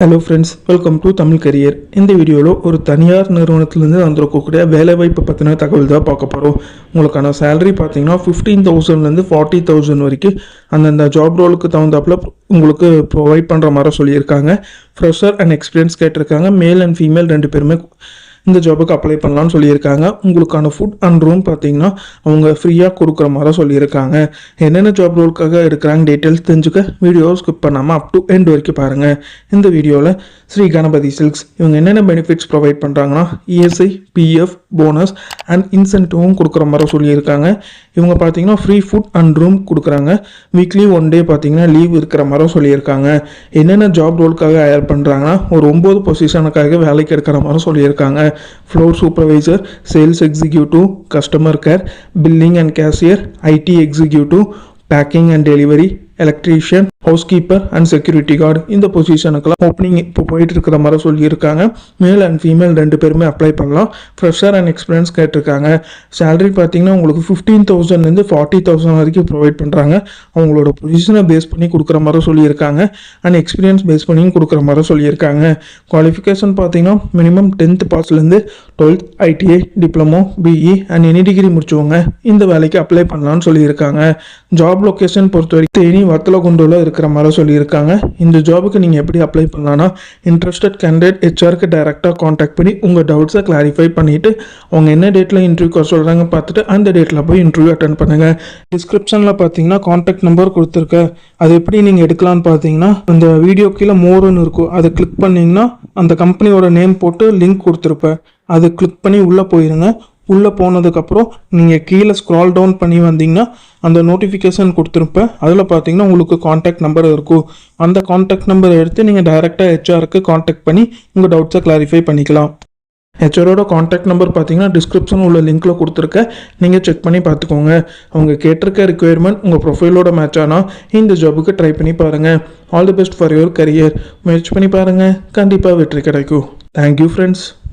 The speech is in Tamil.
Hello friends, welcome to Tamil career. இந்த வீடியோவில் ஒரு தனியார் நிறுவனத்திலேருந்து வந்திருக்கக்கூடிய வேலைவாய்ப்பு பற்றின தகவல் தான் பார்க்க போகிறோம். உங்களுக்கான சேலரி பார்த்தீங்கன்னா 15,000லேருந்து 40,000 வரைக்கும் அந்தந்த ஜாப் ரோலுக்கு தகுந்தாப்பில் உங்களுக்கு ப்ரொவைட் பண்ணுற மாதிரி சொல்லியிருக்காங்க. ஃப்ரெஷர் அண்ட் எக்ஸ்பீரியன்ஸ் கேட்டிருக்காங்க. மேல் அண்ட் ஃபீமேல் 2 பேருமே இந்த ஜாபுக்கு அப்ளை பண்ணலான்னு சொல்லியிருக்காங்க. உங்களுக்கான ஃபுட் அண்ட் ரூம் பார்த்தீங்கன்னா அவங்க ஃப்ரீயாக கொடுக்குற மாதிரி சொல்லியிருக்காங்க. என்னென்ன ஜாப் ரோலுக்காக எடுக்கிறாங்க டீட்டெயில்ஸ் தெரிஞ்சுக்க வீடியோ ஸ்கிப் பண்ணாமல் அப் டு எண்ட் வரைக்கும் பாருங்கள். இந்த வீடியோவில் ஸ்ரீ கணபதி சில்க்ஸ் இவங்க என்னென்ன பெனிஃபிட்ஸ் ப்ரொவைட் பண்ணுறாங்கன்னா இஎஸ்ஐ, பிஎஃப், போனஸ் அண்ட் இன்சென்டிவும் கொடுக்குற மாதிரி சொல்லியிருக்காங்க. இவங்க பார்த்தீங்கன்னா ஃப்ரீ ஃபுட் அண்ட் ரூம் கொடுக்குறாங்க. வீக்லி 1 டே பார்த்தீங்கன்னா லீவ் இருக்கிற மாதிரி சொல்லியிருக்காங்க. என்னென்ன ஜாப் ரோலுக்காக ஹையர் பண்ணுறாங்கன்னா ஒரு 9 பொசிஷனுக்காக வேலைக்கு எடுக்கிற மாதிரி சொல்லியிருக்காங்க. Floor supervisor, sales executive, customer care, billing and cashier, IT executive, packing and delivery, electrician, house keeper and security guard இந்த பொசிஷனுக்கெல்லாம் ஓப்பனிங் இப்போ போயிட்டு இருக்கிற மாதிரி சொல்லியிருக்காங்க. மேல் அண்ட் ஃபீமேல் 2 பேருமே அப்ளை பண்ணலாம். ஃப்ரெஷர் அண்ட் எக்ஸ்பீரியன்ஸ் கேட்டிருக்காங்க. சேலரி பார்த்தீங்கன்னா உங்களுக்கு 15,000லேருந்து 40,000 வரைக்கும் ப்ரொவைட் பண்ணுறாங்க. அவங்களோட பொசிஷனை பேஸ் பண்ணி கொடுக்குற மாதிரி சொல்லியிருக்காங்க. அண்ட் எக்ஸ்பீரியன்ஸ் பேஸ் பண்ணியும் கொடுக்குற மாதிரி சொல்லியிருக்காங்க. குவாலிஃபிகேஷன் பார்த்தீங்கன்னா மினிமம் 10th பாஸ்லேருந்து 12th ITI, diploma, BE and any degree முடிச்சவங்க இந்த வேலைக்கு அப்ளை பண்ணலான்னு சொல்லியிருக்காங்க. ஜாப் லொக்கேஷன் பொறுத்த வரைக்கும் தேனி, வத்தலகுண்டுல இருக்கிற மாதிரி சொல்லியிருக்காங்க. இந்த ஜாபுக்கு நீங்கள் எப்படி அப்ளை பண்ணலான்னா இன்ட்ரெஸ்டட் கேண்டிடேட் ஹெச்ஆருக்கு டைரெக்டாக காண்டாக்ட் பண்ணி உங்கள் டவுட்ஸை கிளாரிஃபை பண்ணிவிட்டு அவங்க என்ன டேட்டில் இன்டர்வியூ சொல்கிறாங்க பார்த்துட்டு அந்த டேட்டில் போய் இன்டர்வியூ அட்டன் பண்ணுங்கள். டிஸ்கிரிப்ஷனில் பார்த்தீங்கன்னா காண்டாக்ட் நம்பர் கொடுத்துருக்கேன். அது எப்படி நீங்கள் எடுக்கலான்னு பார்த்தீங்கன்னா அந்த வீடியோ கீழே மோருன்னு இருக்கும். அதை கிளிக் பண்ணிங்கன்னா அந்த கம்பெனியோட நேம் போட்டு லிங்க் கொடுத்துருப்பேன். அதை கிளிக் பண்ணி உள்ளே போயிருங்க. உள்ளே போனதுக்கப்புறம் நீங்கள் கீழே ஸ்க்ரால் டவுன் பண்ணி வந்தீங்கன்னா அந்த நோட்டிஃபிகேஷன் கொடுத்துருப்பேன். அதில் பார்த்தீங்கன்னா உங்களுக்கு காண்டாக்ட் நம்பர் இருக்கும். அந்த காண்டாக்ட் நம்பரை எடுத்து நீங்கள் டைரெக்டாக ஹெச்ஆருக்கு காண்டாக்ட் பண்ணி உங்கள் டவுட்ஸை கிளாரிஃபை பண்ணிக்கலாம். ஹெச்ஆரோட காண்டாக்ட் நம்பர் பார்த்தீங்கன்னா டிஸ்கிரிப்ஷன் உள்ள லிங்க்கில் கொடுத்துருக்கேன். நீங்கள் செக் பண்ணி பார்த்துக்கோங்க. அவங்க கேட்டிருக்க ரிக்குயர்மெண்ட் உங்கள் ப்ரொஃபைலோட மேட்ச் ஆனால் இந்த ஜாபுக்கு ட்ரை பண்ணி பாருங்கள். All the best for your career. முயற்சி பண்ணி பாருங்கள், கண்டிப்பாக வெற்றி கிடைக்கும். Thank you friends.